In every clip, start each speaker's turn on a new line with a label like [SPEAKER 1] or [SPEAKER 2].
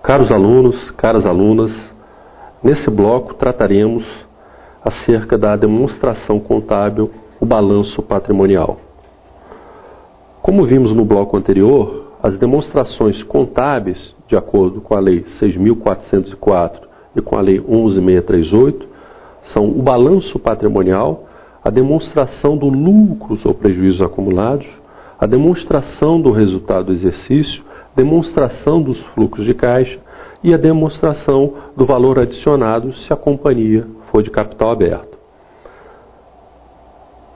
[SPEAKER 1] Caros alunos, caras alunas, nesse bloco trataremos acerca da demonstração contábil, o balanço patrimonial. Como vimos no bloco anterior, as demonstrações contábeis, de acordo com a Lei 6.404 e com a Lei 11.638, são o balanço patrimonial, a demonstração do lucros ou prejuízos acumulados, a demonstração do resultado do exercício, demonstração dos fluxos de caixa e a demonstração do valor adicionado se a companhia for de capital aberto.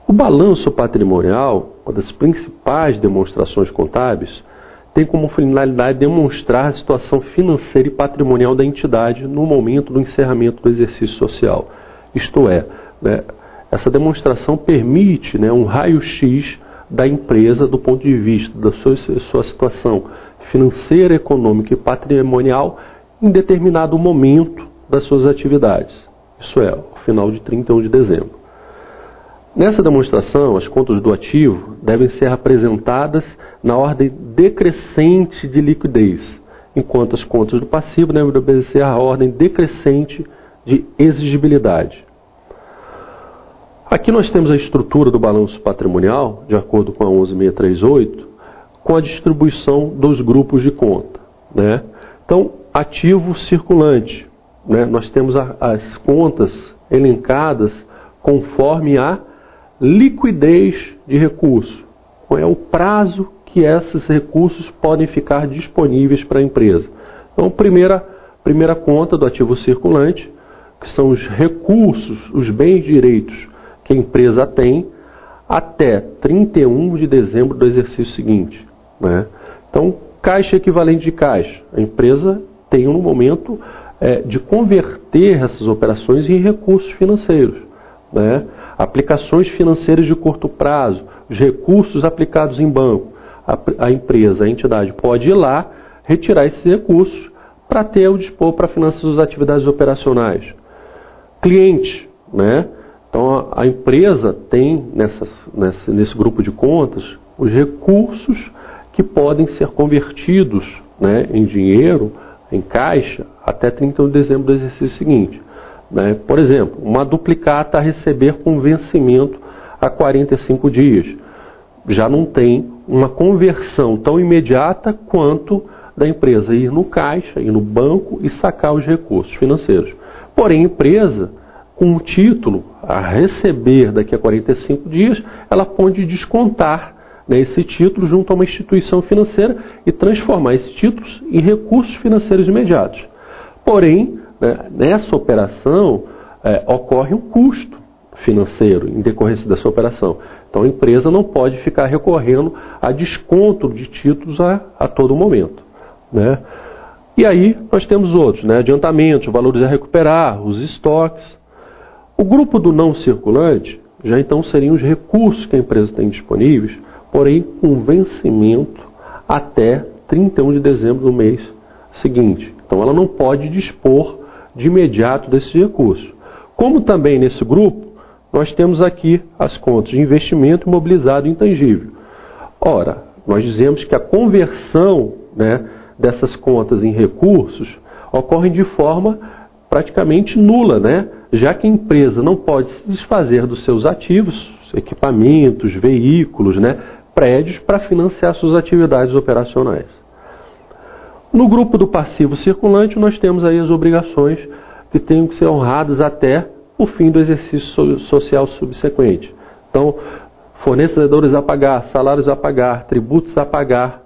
[SPEAKER 1] O balanço patrimonial, uma das principais demonstrações contábeis, tem como finalidade demonstrar a situação financeira e patrimonial da entidade no momento do encerramento do exercício social. Isto é, essa demonstração permite um raio-x da empresa do ponto de vista da sua situação financeira, econômica e patrimonial em determinado momento das suas atividades. Isso é, ao final de 31 de dezembro. Nessa demonstração, as contas do ativo devem ser apresentadas na ordem decrescente de liquidez, enquanto as contas do passivo devem obedecer à ordem decrescente de exigibilidade. Aqui nós temos a estrutura do balanço patrimonial, de acordo com a 11.638, com a distribuição dos grupos de conta. Então, ativo circulante. Nós temos as contas elencadas conforme a liquidez de recurso. Qual é o prazo que esses recursos podem ficar disponíveis para a empresa? Então, primeira conta do ativo circulante, que são os recursos, os bens direitos que a empresa tem até 31 de dezembro do exercício seguinte. Então, caixa equivalente de caixa. A empresa tem um momento de converter essas operações em recursos financeiros. Aplicações financeiras de curto prazo, os recursos aplicados em banco. A empresa, a entidade pode ir lá, retirar esses recursos para ter o dispor para financiar suas atividades operacionais. Cliente, Então a empresa tem nesse grupo de contas os recursos que podem ser convertidos em dinheiro, em caixa, até 31 de dezembro do exercício seguinte. Por exemplo, uma duplicata a receber com vencimento a 45 dias. Já não tem uma conversão tão imediata quanto da empresa ir no caixa, ir no banco e sacar os recursos financeiros. Porém, a empresa, com um título a receber daqui a 45 dias, ela pode descontar esse título junto a uma instituição financeira e transformar esses títulos em recursos financeiros imediatos. Porém, nessa operação ocorre um custo financeiro em decorrência dessa operação. Então a empresa não pode ficar recorrendo a desconto de títulos a todo momento. E aí nós temos outros, adiantamentos, valores a recuperar, os estoques. O grupo do não circulante já então seriam os recursos que a empresa tem disponíveis, porém com vencimento até 31 de dezembro do mês seguinte. Então ela não pode dispor de imediato desses recursos. Como também nesse grupo, nós temos aqui as contas de investimento imobilizado e intangível. Ora, nós dizemos que a conversão dessas contas em recursos ocorre de forma praticamente nula, já que a empresa não pode se desfazer dos seus ativos, equipamentos, veículos, prédios, para financiar suas atividades operacionais. No grupo do passivo circulante, nós temos aí as obrigações que têm que ser honradas até o fim do exercício social subsequente. Então, fornecedores a pagar, salários a pagar, tributos a pagar,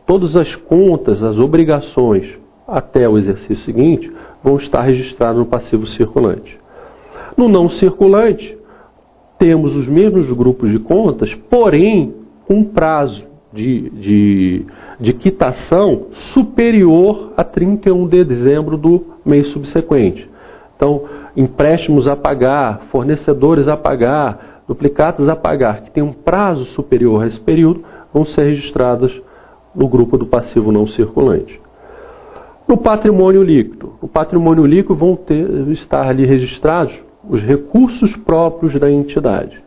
[SPEAKER 1] todas as contas, as obrigações até o exercício seguinte vão estar registradas no passivo circulante. No não circulante, temos os mesmos grupos de contas, porém com prazo de quitação superior a 31 de dezembro do mês subsequente. Então, empréstimos a pagar, fornecedores a pagar, duplicatas a pagar, que tem um prazo superior a esse período, vão ser registradas no grupo do passivo não circulante. No patrimônio líquido. No patrimônio líquido vão estar ali registrados os recursos próprios da entidade.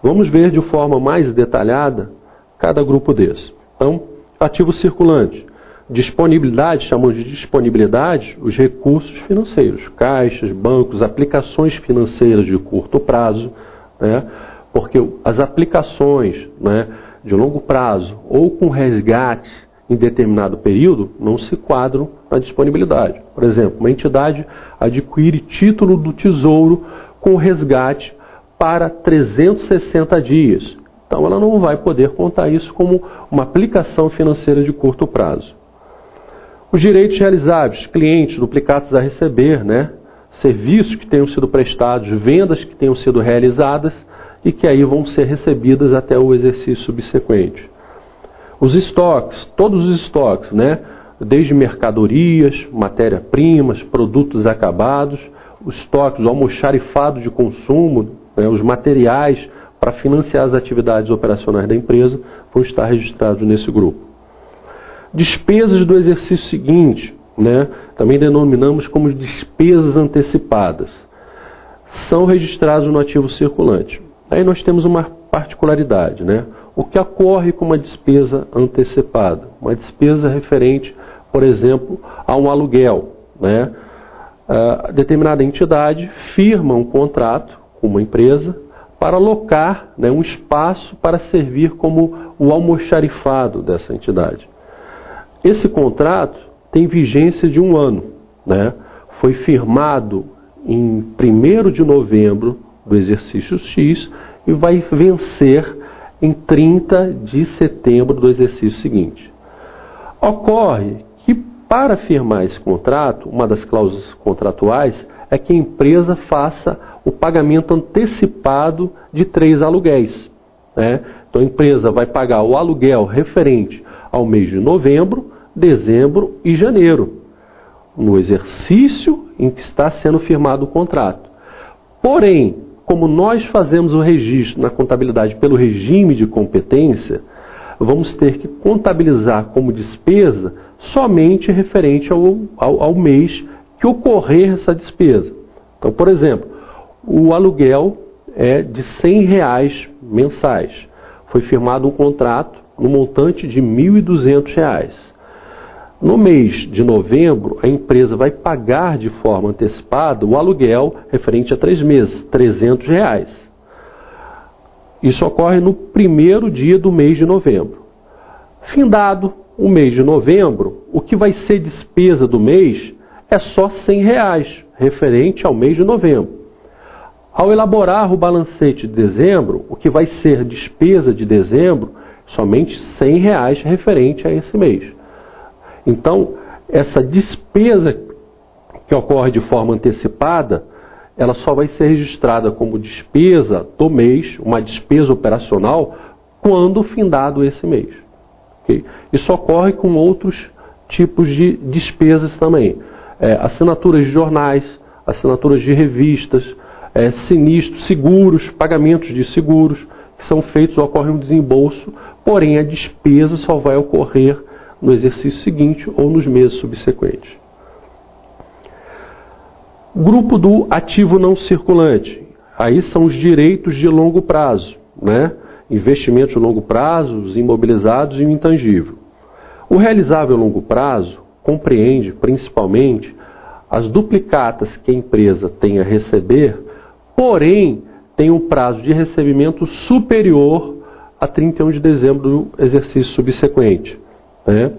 [SPEAKER 1] Vamos ver de forma mais detalhada cada grupo desse. Então, ativo circulante. Disponibilidade, chamamos de disponibilidade, os recursos financeiros, caixas, bancos, aplicações financeiras de curto prazo, né? Porque as aplicações, né, de longo prazo ou com resgate em determinado período não se quadram na disponibilidade. Por exemplo, uma entidade adquire título do Tesouro com resgate para 360 dias. Então ela não vai poder contar isso como uma aplicação financeira de curto prazo. Os direitos realizáveis, clientes, duplicados a receber, né? Serviços que tenham sido prestados, vendas que tenham sido realizadas e que aí vão ser recebidas até o exercício subsequente. Os estoques, todos os estoques, né? Desde mercadorias, matéria-primas, produtos acabados, os estoques, o almoxarifado de consumo, né? Os materiais para financiar as atividades operacionais da empresa vão estar registrados nesse grupo. Despesas do exercício seguinte, né, também denominamos como despesas antecipadas, são registrados no ativo circulante. Aí nós temos uma particularidade, né? O que ocorre com uma despesa antecipada? Uma despesa referente, por exemplo, a um aluguel, né? Determinada entidade firma um contrato com uma empresa para alocar, né, um espaço para servir como o almoxarifado dessa entidade. Esse contrato tem vigência de 1 ano, né? Foi firmado em 1º de novembro do exercício X e vai vencer em 30 de setembro do exercício seguinte. Ocorre que para firmar esse contrato, uma das cláusulas contratuais é que a empresa faça o pagamento antecipado de 3 aluguéis, né? Então a empresa vai pagar o aluguel referente ao mês de novembro, dezembro e janeiro, no exercício em que está sendo firmado o contrato. Porém, como nós fazemos o registro na contabilidade pelo regime de competência, vamos ter que contabilizar como despesa somente referente ao mês que ocorrer essa despesa. Então, por exemplo, o aluguel é de R$100 mensais. Foi firmado um contrato no montante de R$1.200. No mês de novembro, a empresa vai pagar de forma antecipada o aluguel referente a 3 meses, R$300. Isso ocorre no 1º dia do mês de novembro. Findado o mês de novembro, o que vai ser despesa do mês é só R$100, referente ao mês de novembro. Ao elaborar o balancete de dezembro, o que vai ser despesa de dezembro, somente R$100 referente a esse mês. Então, essa despesa que ocorre de forma antecipada, ela só vai ser registrada como despesa do mês, uma despesa operacional, quando findado esse mês. Okay? Isso ocorre com outros tipos de despesas também. Assinaturas de jornais, assinaturas de revistas, sinistros, seguros, pagamentos de seguros, que são feitos, ocorre um desembolso, porém a despesa só vai ocorrer no exercício seguinte ou nos meses subsequentes. Grupo do ativo não circulante. Aí são os direitos de longo prazo, né? Investimentos de longo prazo, os imobilizados e o intangível. O realizável a longo prazo compreende principalmente as duplicatas que a empresa tem a receber, porém tem um prazo de recebimento superior a 31 de dezembro do exercício subsequente, né?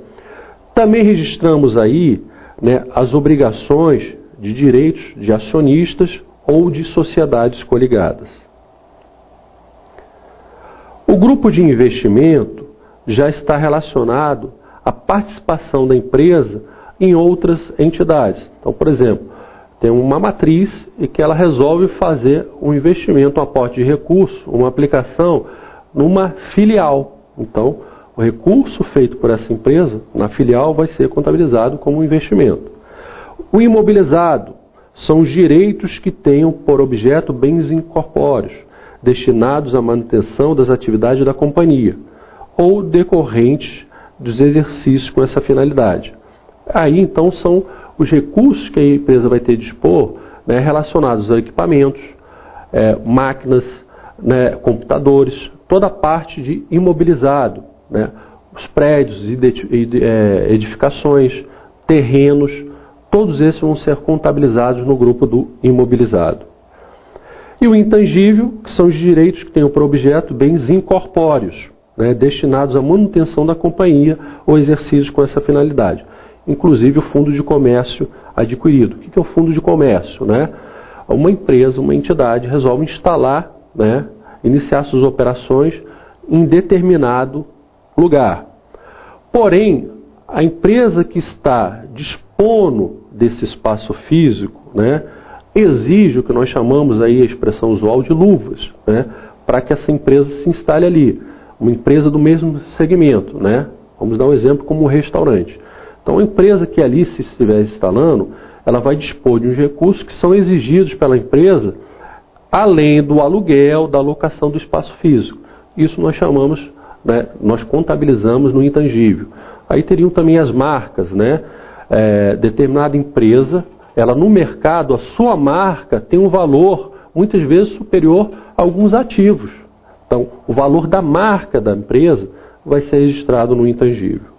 [SPEAKER 1] Também registramos aí, né, as obrigações de direitos de acionistas ou de sociedades coligadas. O grupo de investimento já está relacionado à participação da empresa em outras entidades. Então, por exemplo, tem uma matriz e que ela resolve fazer um investimento, um aporte de recurso, uma aplicação numa filial. Então, o recurso feito por essa empresa na filial vai ser contabilizado como um investimento. O imobilizado são os direitos que tenham por objeto bens incorpóreos, destinados à manutenção das atividades da companhia, ou decorrentes dos exercícios com essa finalidade. Aí, então, são os recursos que a empresa vai ter de dispor, né, relacionados a equipamentos, máquinas, né, computadores, toda a parte de imobilizado, né, os prédios, edificações, terrenos, todos esses vão ser contabilizados no grupo do imobilizado. E o intangível, que são os direitos que tenham por objeto bens incorpóreos, né, destinados à manutenção da companhia ou exercícios com essa finalidade, inclusive o fundo de comércio adquirido. O que é o fundo de comércio? Né? Uma empresa, uma entidade resolve instalar, né, iniciar suas operações em determinado lugar. Porém, a empresa que está dispondo desse espaço físico, né, exige o que nós chamamos aí, a expressão usual, de luvas, né, para que essa empresa se instale ali. Uma empresa do mesmo segmento, né? Vamos dar um exemplo como um restaurante. Então, a empresa que ali se estiver instalando, ela vai dispor de uns recursos que são exigidos pela empresa, além do aluguel, da locação do espaço físico. Isso nós chamamos, né, nós contabilizamos no intangível. Aí teriam também as marcas, né? Determinada empresa, ela no mercado, a sua marca tem um valor muitas vezes superior a alguns ativos. Então, o valor da marca da empresa vai ser registrado no intangível.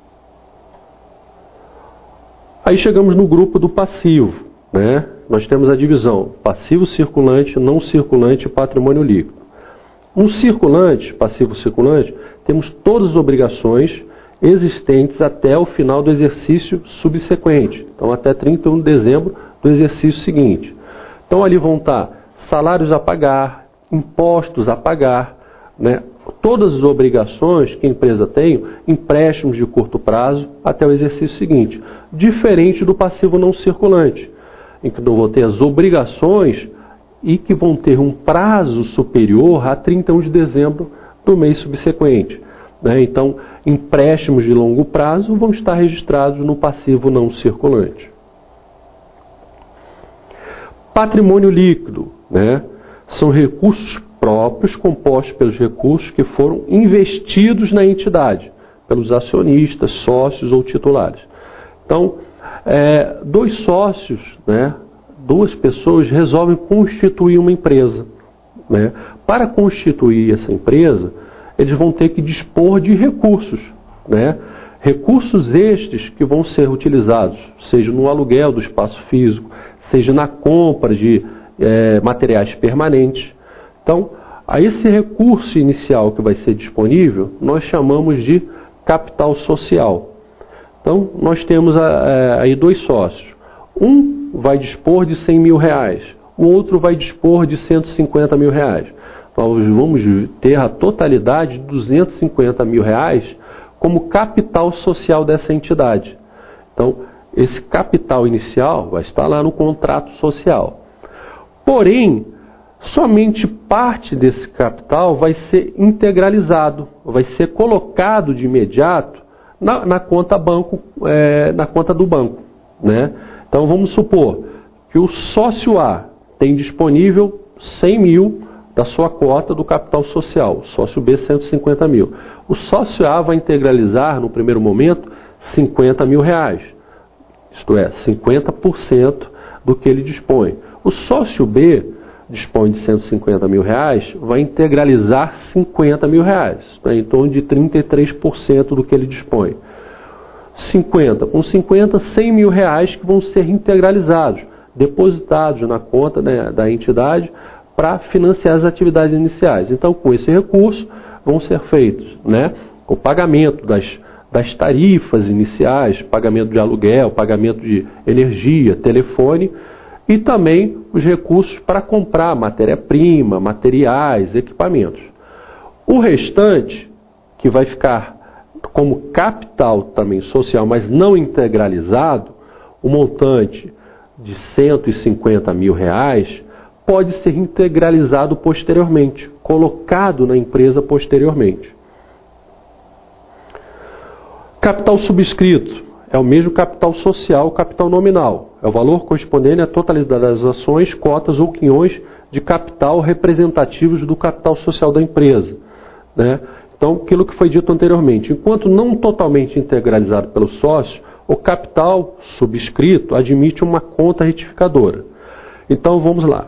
[SPEAKER 1] Aí chegamos no grupo do passivo, né? Nós temos a divisão passivo circulante, não circulante e patrimônio líquido. No circulante, passivo circulante, temos todas as obrigações existentes até o final do exercício subsequente. Então, até 31 de dezembro do exercício seguinte. Então, ali vão estar salários a pagar, impostos a pagar, né? Todas as obrigações que a empresa tem, empréstimos de curto prazo até o exercício seguinte. Diferente do passivo não circulante, em que eu vou ter as obrigações e que vão ter um prazo superior a 31 de dezembro do mês subsequente. Né? Então, empréstimos de longo prazo vão estar registrados no passivo não circulante. Patrimônio líquido, né? São recursos próprios compostos pelos recursos que foram investidos na entidade, pelos acionistas, sócios ou titulares. Então, dois sócios, né, duas pessoas resolvem constituir uma empresa. Né? Para constituir essa empresa, eles vão ter que dispor de recursos. Né? Recursos estes que vão ser utilizados, seja no aluguel do espaço físico, seja na compra de materiais permanentes. Então, a esse recurso inicial que vai ser disponível, nós chamamos de capital social. Então, nós temos aí dois sócios. Um vai dispor de 100 mil reais, o outro vai dispor de 150 mil reais. Nós vamos ter a totalidade de 250 mil reais como capital social dessa entidade. Então, esse capital inicial vai estar lá no contrato social. Porém, somente parte desse capital vai ser integralizado, vai ser colocado de imediato na conta banco, na conta do banco. Né? Então vamos supor que o sócio A tem disponível 100 mil da sua cota do capital social, o sócio B 150 mil. O sócio A vai integralizar no primeiro momento 50 mil reais, isto é, 50% do que ele dispõe. O sócio B dispõe de 150 mil reais, vai integralizar 50 mil reais, né, em torno de 33% do que ele dispõe. 100 mil reais que vão ser integralizados, depositados na conta, né, da entidade para financiar as atividades iniciais. Então, com esse recurso, vão ser feitos, né, o pagamento das tarifas iniciais, pagamento de aluguel, pagamento de energia, telefone, e também os recursos para comprar matéria-prima, materiais, equipamentos. O restante, que vai ficar como capital também social, mas não integralizado, o montante de 150 mil reais pode ser integralizado posteriormente, colocado na empresa posteriormente. Capital subscrito é o mesmo capital social, capital nominal. É o valor correspondente à totalidade das ações, cotas ou quinhões de capital representativos do capital social da empresa. Né? Então, aquilo que foi dito anteriormente, enquanto não totalmente integralizado pelo sócio, o capital subscrito admite uma conta retificadora. Então, vamos lá.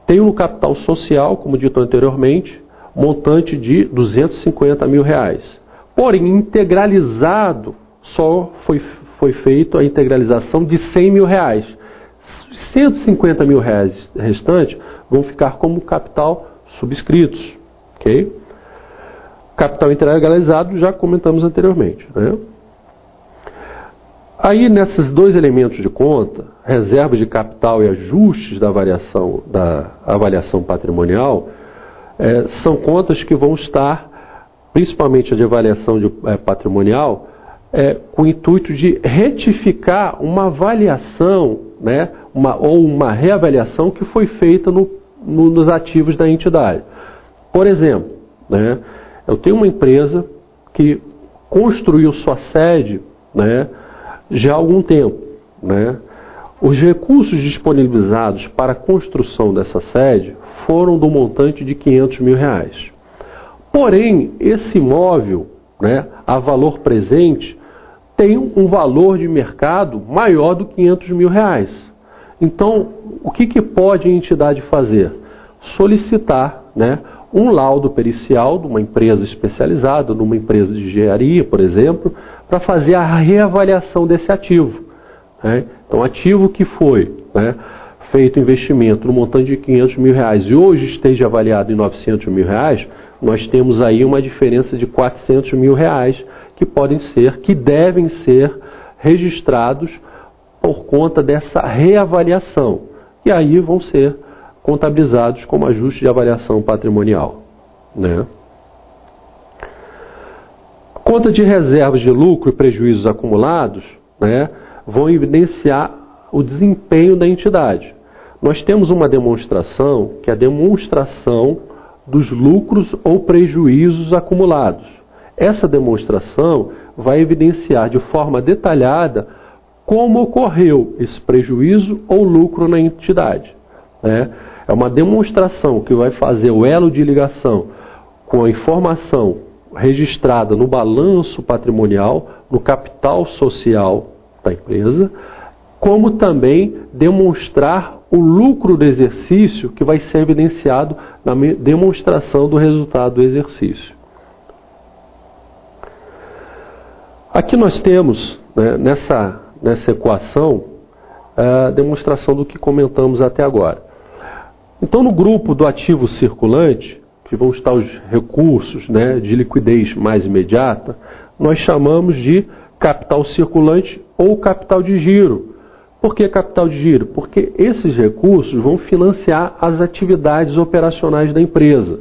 [SPEAKER 1] Tenho no capital social, como dito anteriormente, montante de 250 mil reais. Porém, integralizado, só foi feita a integralização de R$100 mil. R$150 mil restantes vão ficar como capital subscritos. Ok? Capital integralizado já comentamos anteriormente, né? Aí, nesses dois elementos de conta, reserva de capital e ajustes da avaliação patrimonial, são contas que vão estar, principalmente a de avaliação patrimonial, com o intuito de retificar uma avaliação, né, ou uma reavaliação que foi feita nos ativos da entidade. Por exemplo, né, eu tenho uma empresa que construiu sua sede, né, já há algum tempo, né? Os recursos disponibilizados para a construção dessa sede foram do montante de R$500 mil. Porém, esse imóvel, né, a valor presente, tem um valor de mercado maior do que R$500 mil. Então, o que pode a entidade fazer? Solicitar, né, um laudo pericial de uma empresa especializada, numa empresa de engenharia, por exemplo, para fazer a reavaliação desse ativo, né? Então, ativo que foi, né, feito investimento no montante de R$500 mil e hoje esteja avaliado em R$900 mil, nós temos aí uma diferença de R$400 mil que devem ser registrados por conta dessa reavaliação. E aí vão ser contabilizados como ajuste de avaliação patrimonial, né? Conta de reservas de lucro e prejuízos acumulados, né, vão evidenciar o desempenho da entidade. Nós temos uma demonstração, que é a demonstração dos lucros ou prejuízos acumulados. Essa demonstração vai evidenciar de forma detalhada como ocorreu esse prejuízo ou lucro na entidade, né? É uma demonstração que vai fazer o elo de ligação com a informação registrada no balanço patrimonial, no capital social da empresa, como também demonstrar o lucro do exercício que vai ser evidenciado na demonstração do resultado do exercício. Aqui nós temos, né, nessa equação a demonstração do que comentamos até agora. Então, no grupo do ativo circulante, que vão estar os recursos, né, de liquidez mais imediata, nós chamamos de capital circulante ou capital de giro. Por que capital de giro? Porque esses recursos vão financiar as atividades operacionais da empresa,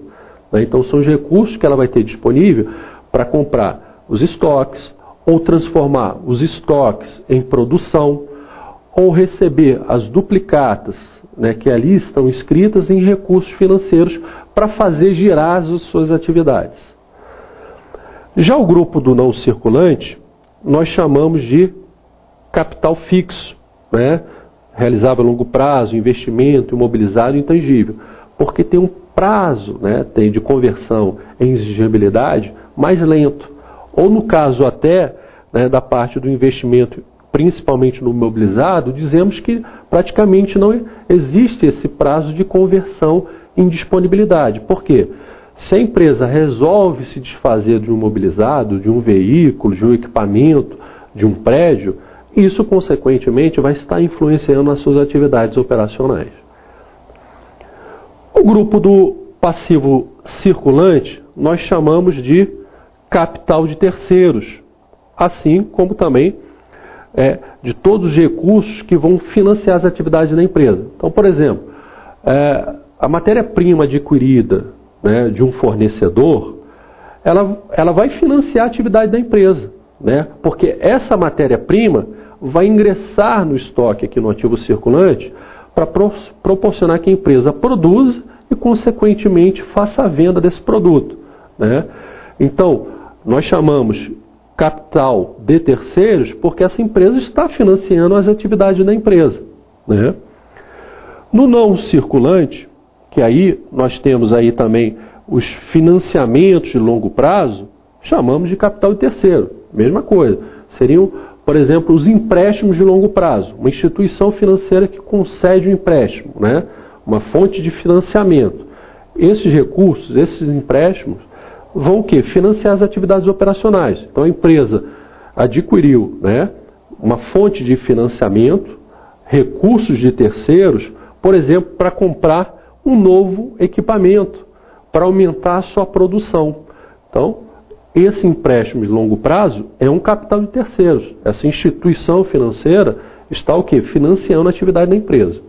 [SPEAKER 1] né? Então, são os recursos que ela vai ter disponível para comprar os estoques, ou transformar os estoques em produção, ou receber as duplicatas, né, que ali estão inscritas em recursos financeiros para fazer girar as suas atividades. Já o grupo do não circulante, nós chamamos de capital fixo, né, realizável a longo prazo, investimento, imobilizado e intangível, porque tem um prazo, né, tem de conversão em exigibilidade mais lento. Ou no caso até, né, da parte do investimento, principalmente no imobilizado, dizemos que praticamente não existe esse prazo de conversão em disponibilidade. Por quê? Se a empresa resolve se desfazer de um imobilizado, de um veículo, de um equipamento, de um prédio, isso consequentemente vai estar influenciando as suas atividades operacionais. O grupo do passivo circulante nós chamamos de capital de terceiros, assim como também de todos os recursos que vão financiar as atividades da empresa. Então, por exemplo, a matéria-prima adquirida, né, de um fornecedor, ela vai financiar a atividade da empresa, né, porque essa matéria-prima vai ingressar no estoque aqui no ativo circulante para proporcionar que a empresa produza e, consequentemente, faça a venda desse produto, né? Então, nós chamamos capital de terceiros porque essa empresa está financiando as atividades da empresa, né? No não circulante, que aí nós temos aí também os financiamentos de longo prazo, chamamos de capital de terceiro. Mesma coisa. Seriam, por exemplo, os empréstimos de longo prazo. Uma instituição financeira que concede um empréstimo, né? Uma fonte de financiamento. Esses recursos, esses empréstimos, vão o quê? Financiar as atividades operacionais. Então a empresa adquiriu, né, uma fonte de financiamento, recursos de terceiros, por exemplo, para comprar um novo equipamento, para aumentar a sua produção. Então, esse empréstimo de longo prazo é um capital de terceiros. Essa instituição financeira está o quê? Financiando a atividade da empresa.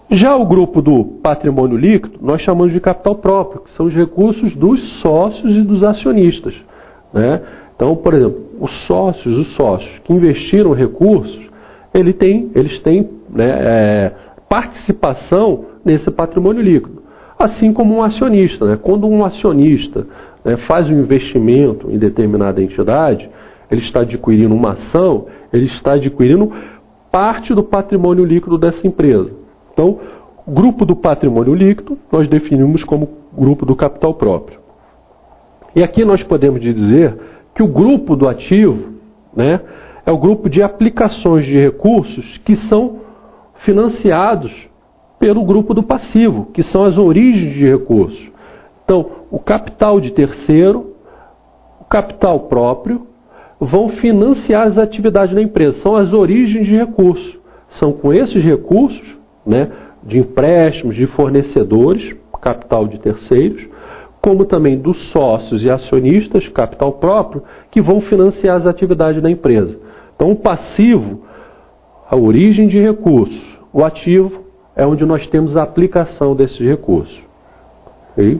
[SPEAKER 1] Já o grupo do patrimônio líquido, nós chamamos de capital próprio, que são os recursos dos sócios e dos acionistas, né? Então, por exemplo, os sócios que investiram recursos, eles têm né, participação nesse patrimônio líquido. Assim como um acionista, né? Quando um acionista, né, faz um investimento em determinada entidade, ele está adquirindo uma ação, ele está adquirindo parte do patrimônio líquido dessa empresa. Então, o grupo do patrimônio líquido nós definimos como grupo do capital próprio. E aqui nós podemos dizer que o grupo do ativo, né, é o grupo de aplicações de recursos que são financiados pelo grupo do passivo, que são as origens de recursos. Então, o capital de terceiro, o capital próprio, vão financiar as atividades da empresa. São as origens de recursos. São com esses recursos, né, de empréstimos, de fornecedores, capital de terceiros, como também dos sócios e acionistas, capital próprio, que vão financiar as atividades da empresa. Então, o passivo, a origem de recursos. O ativo é onde nós temos a aplicação desses recursos. Ok?